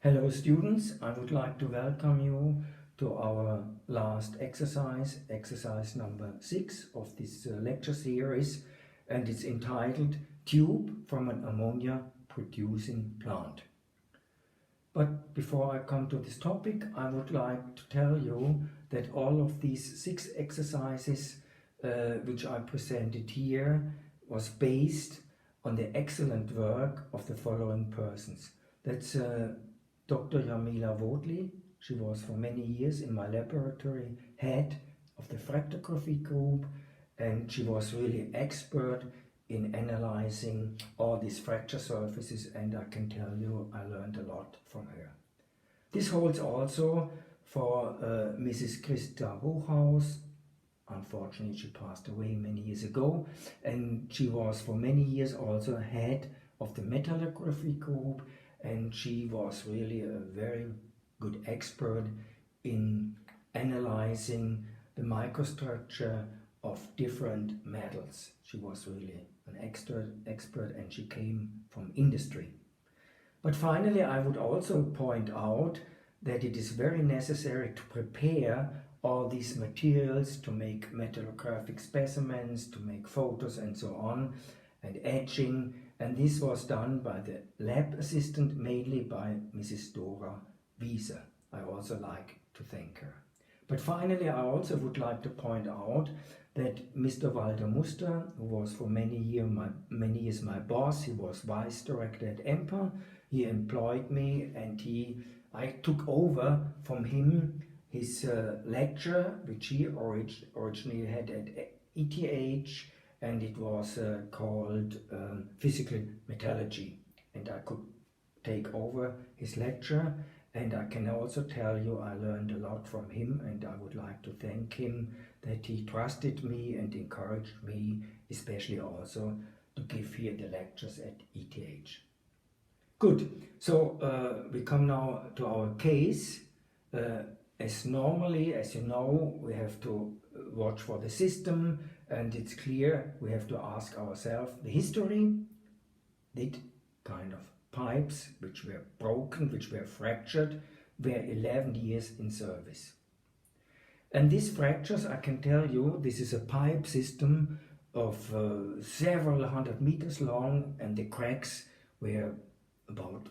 Hello students, I would like to welcome you to our last exercise number 6 of this lecture series, and it's entitled Tube from an Ammonia Producing Plant. But before I come to this topic, I would like to tell you that all of these 6 exercises which I presented here was based on the excellent work of the following persons. That's Dr. Jamila Vodli. She was for many years in my laboratory head of the fractography group, and she was really expert in analyzing all these fracture surfaces, and I can tell you I learned a lot from her. This holds also for Mrs. Christa Hochhaus. Unfortunately, she passed away many years ago, and she was for many years also head of the metallography group, and she was really a very good expert in analyzing the microstructure of different metals. She was really an expert, and she came from industry. But finally, I would also point out that it is very necessary to prepare all these materials to make metallographic specimens, to make photos and so on, and etching, and this was done by the lab assistant, mainly by Mrs. Dora Wieser. I also like to thank her. But finally, I also would like to point out that Mr. Walter Muster, who was for many years my boss, he was vice director at EMPA, he employed me, and I took over from him his lecture, which he originally had at ETH, and it was called Physical Metallurgy, and I could take over his lecture, and I can also tell you I learned a lot from him, and I would like to thank him that he trusted me and encouraged me, especially also to give here the lectures at ETH. Good, so we come now to our case. As normally, as you know, we have to watch for the system, and it's clear we have to ask ourselves the history. Did kind of pipes which were broken, which were fractured, were 11 years in service. And these fractures, I can tell you, this is a pipe system of several hundred meters long, and the cracks were about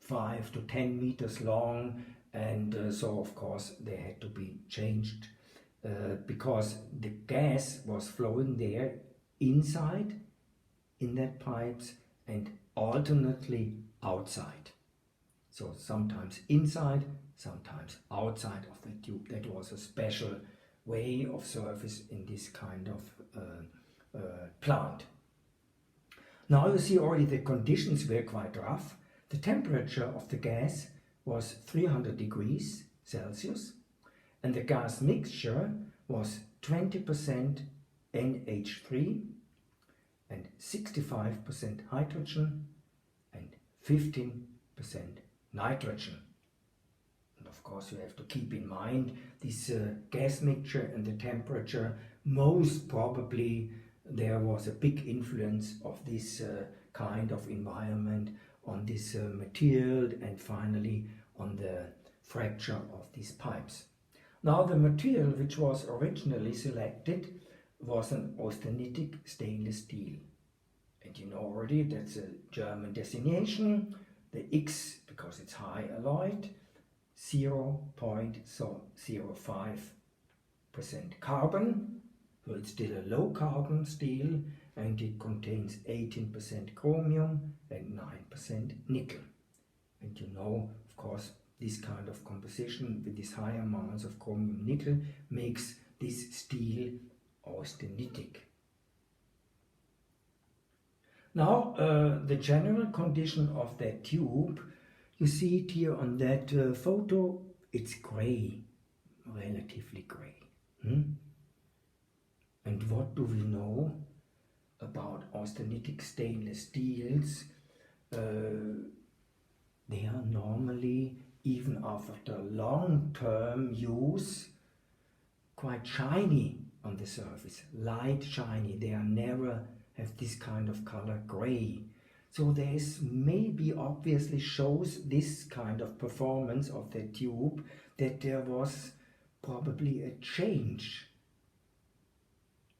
5 to 10 meters long, and so of course they had to be changed because the gas was flowing there inside in that pipes and alternately outside. So sometimes inside, sometimes outside of the tube. That was a special way of service in this kind of plant. Now you see already the conditions were quite rough. The temperature of the gas was 300 degrees Celsius, and the gas mixture was 20% NH3 and 65% hydrogen and 15% nitrogen. And of course you have to keep in mind this gas mixture and the temperature. Most probably there was a big influence of this kind of environment on this material, and finally on the fracture of these pipes. Now the material which was originally selected was an austenitic stainless steel, and you know already that's a German designation. The X, because it's high alloyed, 0.05% carbon, so it's still a low carbon steel, and it contains 18% chromium and 9% nickel. And you know, of course, this kind of composition with these high amounts of chromium nickel makes this steel austenitic. Now the general condition of that tube, you see it here on that photo, it's gray, relatively gray. And what do we know about austenitic stainless steels? They are normally, even after long-term use, quite shiny on the surface, light shiny. They are never have this kind of color gray. So there's maybe obviously shows this kind of performance of the tube that there was probably a change.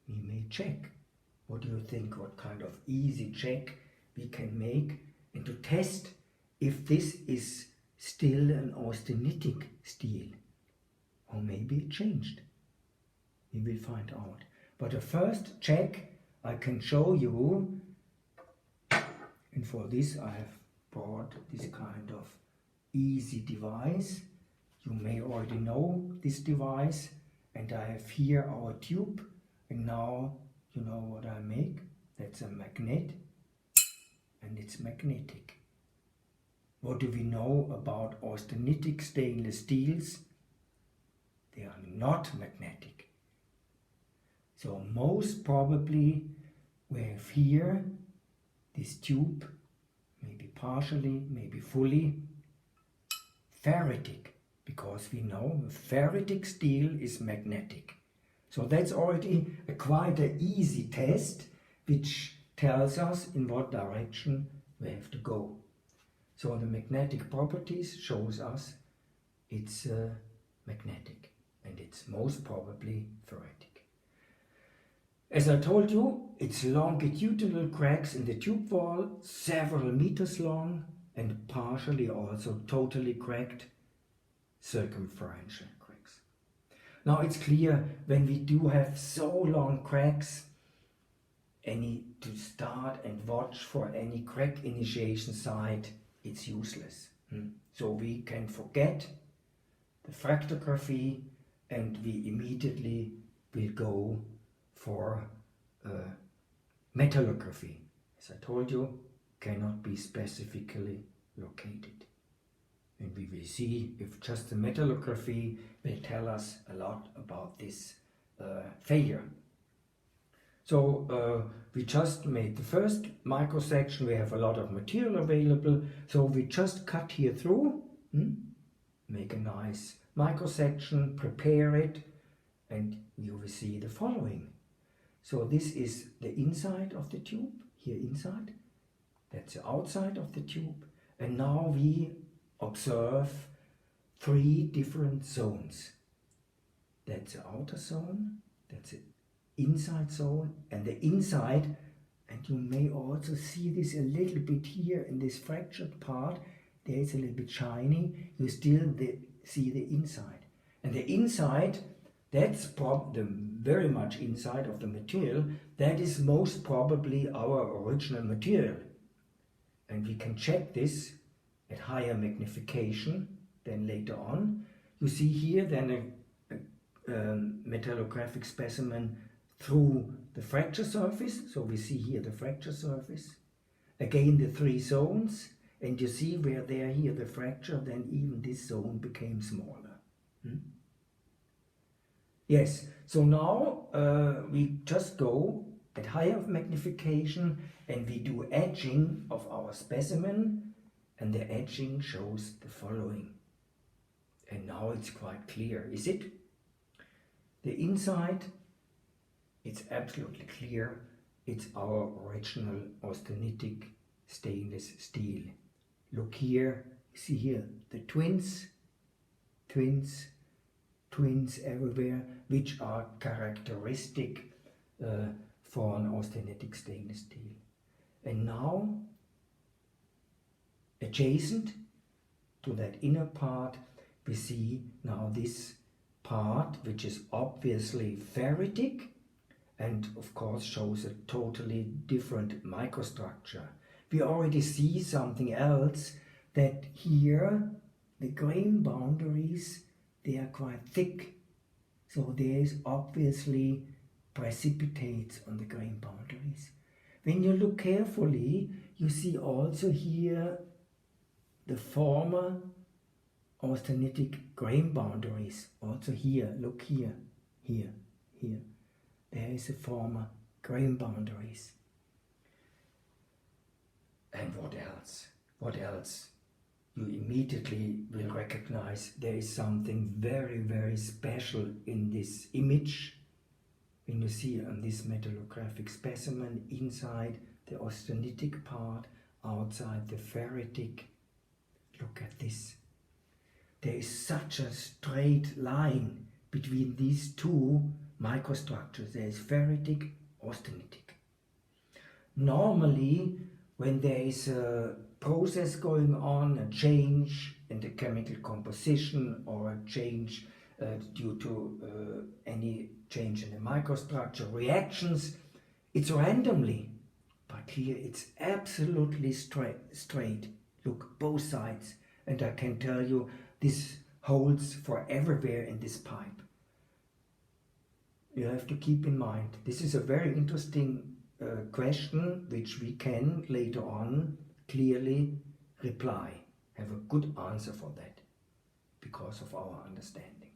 We may check. What do you think? What kind of easy check we can make and to test if this is still an austenitic steel, or maybe it changed. We will find out. But the first check I can show you, and for this I have brought this kind of easy device. You may already know this device, and I have here our tube, and now you know what I make. That's a magnet, and it's magnetic. What do we know about austenitic stainless steels? They are not magnetic. So most probably we have here this tube, maybe partially, maybe fully, ferritic, because we know ferritic steel is magnetic. So that's already quite an easy test, which tells us in what direction we have to go. So the magnetic properties shows us it's magnetic, and it's most probably ferritic. As I told you, it's longitudinal cracks in the tube wall, several meters long, and partially also totally cracked circumferential cracks. Now it's clear when we do have so long cracks, to start and watch for any crack initiation site, it's useless. So we can forget the fractography, and we immediately will go for metallography. As I told you, cannot be specifically located. And we will see if just the metallography will tell us a lot about this failure. So we just made the first microsection. We have a lot of material available, so we just cut here through, make a nice microsection, prepare it, and you will see the following. So this is the inside of the tube, here inside. That's the outside of the tube. And now we observe 3 different zones. That's the outer zone, that's the inside zone, and the inside, and you may also see this a little bit here in this fractured part. There is a little bit shiny. You still see the inside. And the inside, that's the very much inside of the material. That is most probably our original material. And we can check this at higher magnification than later on. You see here then a metallographic specimen through the fracture surface. So we see here the fracture surface. Again the 3 zones, and you see where they are here the fracture, then even this zone became smaller. Yes, so now we just go at higher magnification and we do etching of our specimen, and the etching shows the following. And now it's quite clear, is it? The inside, it's absolutely clear. It's our original austenitic stainless steel. Look here, you see here the twins everywhere, which are characteristic for an austenitic stainless steel. And now, adjacent to that inner part, we see now this part, which is obviously ferritic, and of course shows a totally different microstructure. We already see something else, that here the grain boundaries, they are quite thick, so there is obviously precipitates on the grain boundaries. When you look carefully, you see also here the former austenitic grain boundaries. Also here, look here, here. There is a former grain boundaries. And what else? What else? You immediately will recognize there is something very, very special in this image. When you see on this metallographic specimen inside the austenitic part outside the ferritic. Look at this. There is such a straight line between these two microstructures. There is ferritic, austenitic. Normally, when there is a process going on, a change in the chemical composition or a change due to any change in the microstructure, reactions, it's randomly. But here it's absolutely straight. Look, both sides. And I can tell you, this holds for everywhere in this pipe. You have to keep in mind, this is a very interesting question which we can later on clearly reply, have a good answer for that because of our understanding.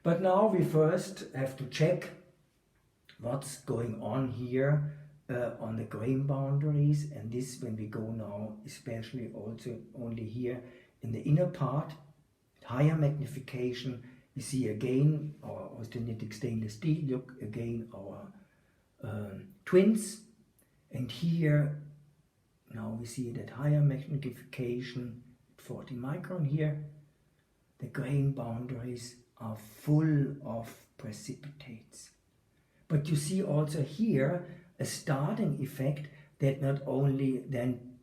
But now we first have to check what's going on here on the grain boundaries, and this when we go now especially also only here in the inner part, higher magnification, we see again our austenitic stainless steel, look again our twins, and here now we see that higher magnification, 40 micron here, the grain boundaries are full of precipitates. But you see also here a starting effect that not only then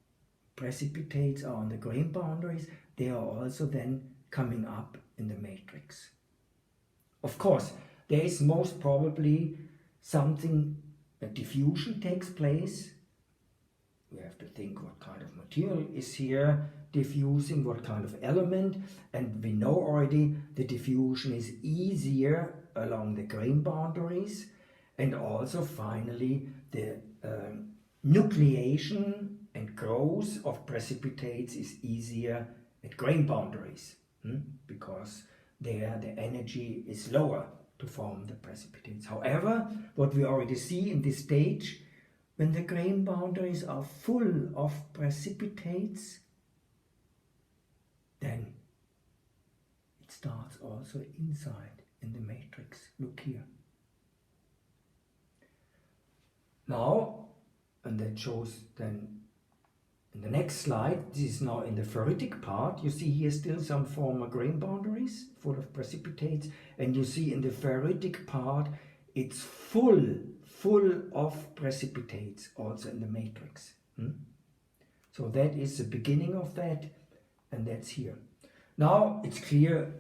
precipitates are on the grain boundaries, they are also then coming up in the matrix. Of course, there is most probably something, a diffusion takes place. We have to think what kind of material is here diffusing, what kind of element, and we know already the diffusion is easier along the grain boundaries, and also finally the nucleation and growth of precipitates is easier at grain boundaries, because there the energy is lower to form the precipitates. However, what we already see in this stage, when the grain boundaries are full of precipitates, then it starts also inside in the matrix. Look here. Now, and that shows then in the next slide, this is now in the ferritic part. You see here still some former grain boundaries full of precipitates, and you see in the ferritic part it's full of precipitates also in the matrix. So that is the beginning of that, and that's here. Now it's clear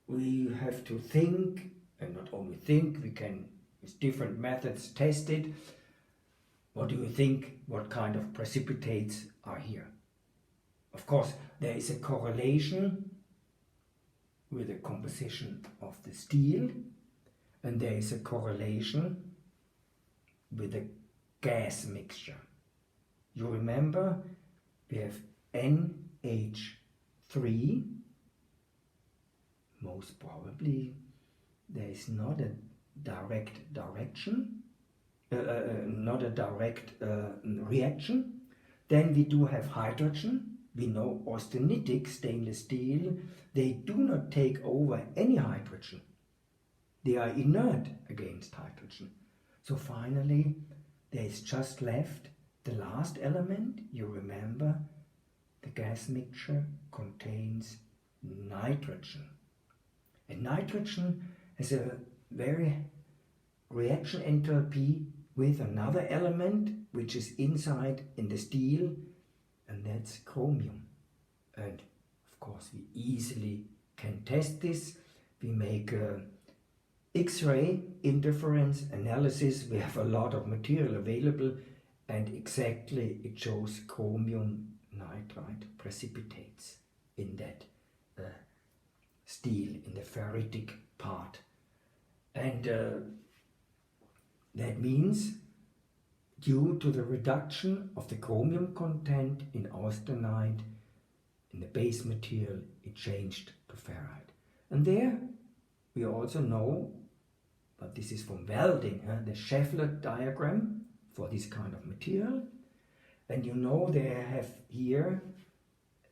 we have to think, and not only think, we can with different methods test it. What do you think, what kind of precipitates are here? Of course, there is a correlation with the composition of the steel, and there is a correlation with the gas mixture. You remember, we have NH3. Most probably there is not a direct direction, not a direct reaction. Then we do have hydrogen. We know austenitic stainless steel, they do not take over any hydrogen. They are inert against hydrogen. So finally, there is just left the last element. You remember, the gas mixture contains nitrogen. And nitrogen has a very reaction enthalpy with another element which is inside in the steel, and that's chromium. And of course we easily can test this. We make a X-ray interference analysis. We have a lot of material available, and exactly it shows chromium nitride precipitates in that steel, in the ferritic part. And that means due to the reduction of the chromium content in austenite, in the base material, it changed to ferrite. And there we also know, but this is from welding, the Scheffler diagram for this kind of material. And you know they have here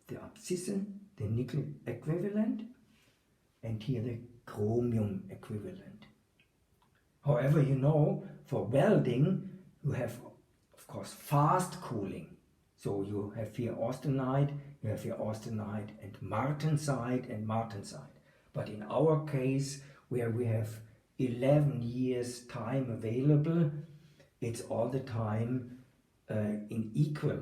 the abscisse, the nickel equivalent, and here the chromium equivalent. However, you know, for welding, you have, of of course, fast cooling. So you have here austenite, you have here austenite and martensite. But in our case, where we have 11 years time available, it's all the time in equal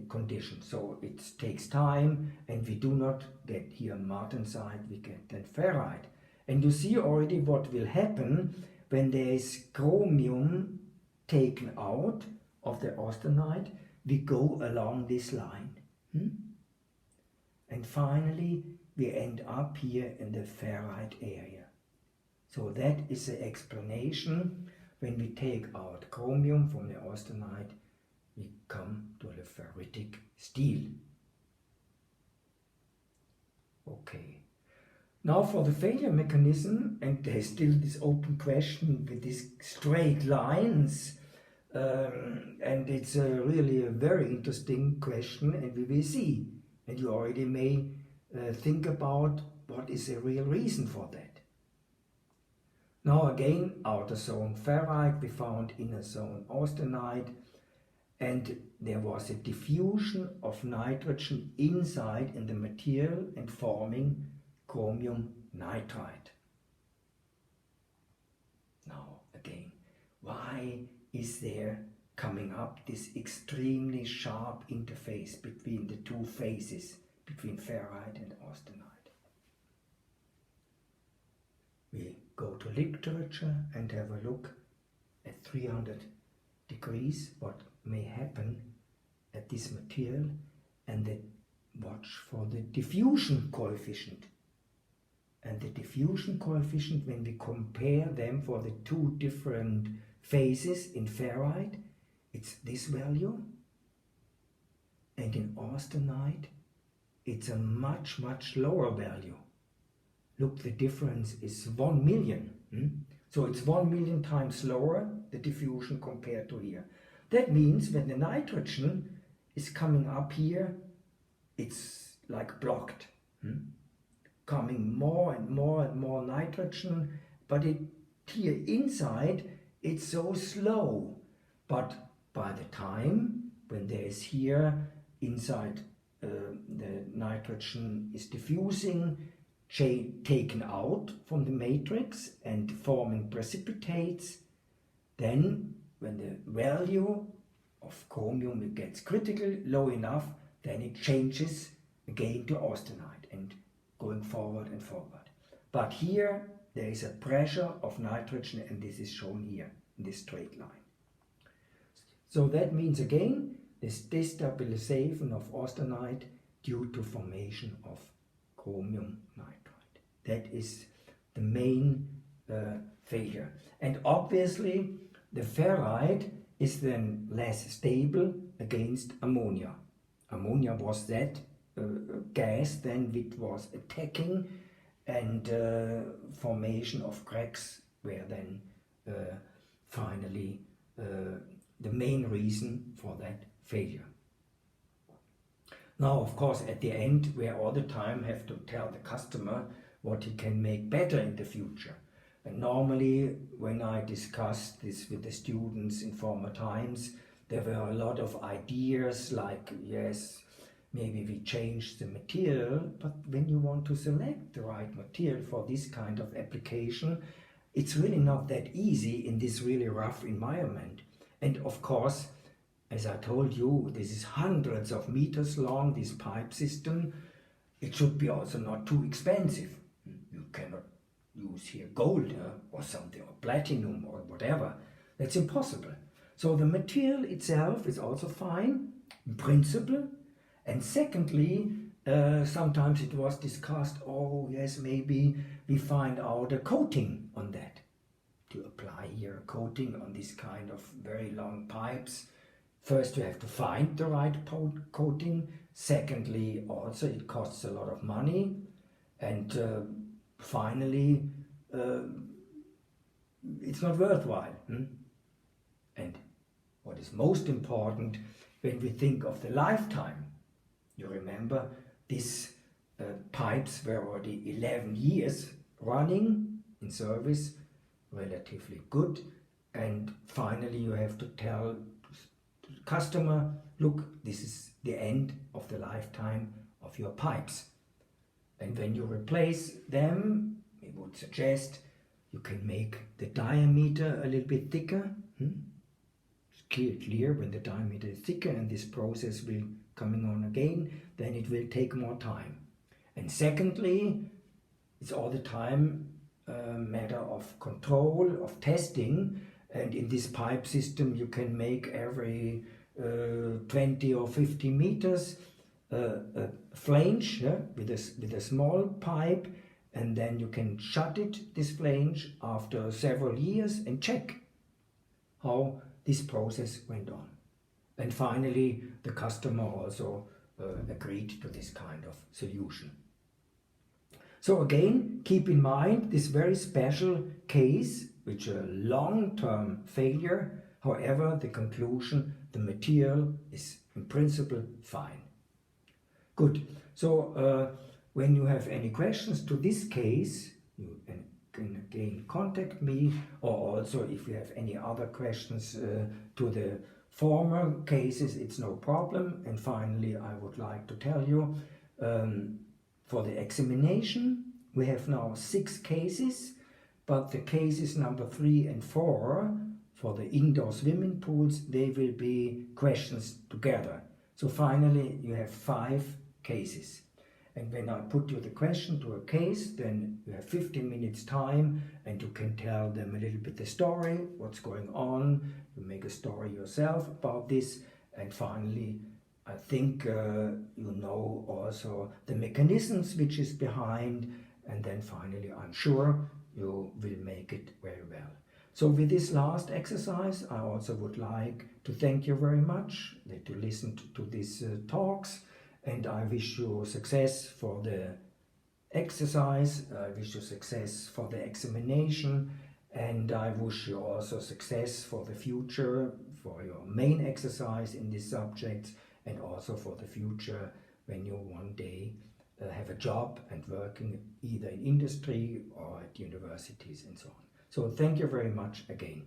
condition. So it takes time, and we do not get here martensite, we get then ferrite. And you see already what will happen when there is chromium taken out of the austenite. We go along this line. And finally, we end up here in the ferrite area. So that is the explanation. When we take out chromium from the austenite, we come to the ferritic steel. Okay. Now for the failure mechanism, and there's still this open question with these straight lines, and it's really a very interesting question, and we will see. And you already may think about what is the real reason for that. Now again, outer zone ferrite, we found inner zone austenite, and there was a diffusion of nitrogen inside in the material and forming chromium nitride. Now again, why is there coming up this extremely sharp interface between the two phases, between ferrite and austenite? We go to literature and have a look at 300 degrees, what may happen at this material, and then watch for the diffusion coefficient. And the diffusion coefficient, when we compare them for the two different phases in ferrite, it's this value, and in austenite it's a much lower value. Look, the difference is 1 million. So it's 1 million times lower, the diffusion, compared to here. That means when the nitrogen is coming up here, it's like blocked. Coming more and more nitrogen, but it here inside it's so slow. But by the time when there is here inside the nitrogen is diffusing, taken out from the matrix and forming precipitates, then when the value of chromium gets critically low enough, then it changes again to austenite and going forward and forward. But here there is a pressure of nitrogen, and this is shown here in this straight line. So that means again this destabilization of austenite due to formation of chromium nitride. That is the main failure. And obviously the ferrite is then less stable against ammonia. Ammonia was that gas then which was attacking, and formation of cracks were then finally the main reason for that failure. Now, of course, at the end, we all the time have to tell the customer what he can make better in the future. And normally, when I discussed this with the students in former times, there were a lot of ideas like, yes, maybe we change the material, but when you want to select the right material for this kind of application, it's really not that easy in this really rough environment. And of course, as I told you, this is hundreds of meters long, this pipe system. It should be also not too expensive. You cannot use here gold or something, or platinum or whatever. That's impossible. So the material itself is also fine, in principle. And secondly, sometimes it was discussed, oh yes, maybe we find out a coating on that. To apply here a coating on this kind of very long pipes. First, you have to find the right coating. Secondly, also it costs a lot of money. And finally, it's not worthwhile. And what is most important, when we think of the lifetime, you remember these pipes were already 11 years running in service, relatively good, and finally you have to tell the customer, look, this is the end of the lifetime of your pipes. And when you replace them, we would suggest you can make the diameter a little bit thicker. It's clear when the diameter is thicker and this process will coming on again, then it will take more time. And secondly, it's all the time a matter of control, of testing, and in this pipe system you can make every 20 or 50 meters a flange, yeah, with a small pipe, and then you can shut it, this flange, after several years and check how this process went on. And finally, the customer also agreed to this kind of solution. So again, keep in mind this very special case, which is a long-term failure. However, the conclusion, the material is in principle fine. Good. So when you have any questions to this case, you can again contact me, or also if you have any other questions to the former cases, it's no problem. And finally, I would like to tell you, for the examination, we have now 6 cases, but the cases number 3 and 4 for the indoor swimming pools, they will be questions together. So finally, you have 5 cases. And when I put you the question to a case, then you have 15 minutes time and you can tell them a little bit the story, what's going on. You make a story yourself about this. And finally, I think you know also the mechanisms which is behind. And then finally, I'm sure you will make it very well. So with this last exercise, I also would like to thank you very much that you listened to these talks. And I wish you success for the exercise, I wish you success for the examination, and I wish you also success for the future, for your main exercise in this subject, and also for the future when you one day have a job and working either in industry or at universities and so on. So thank you very much again.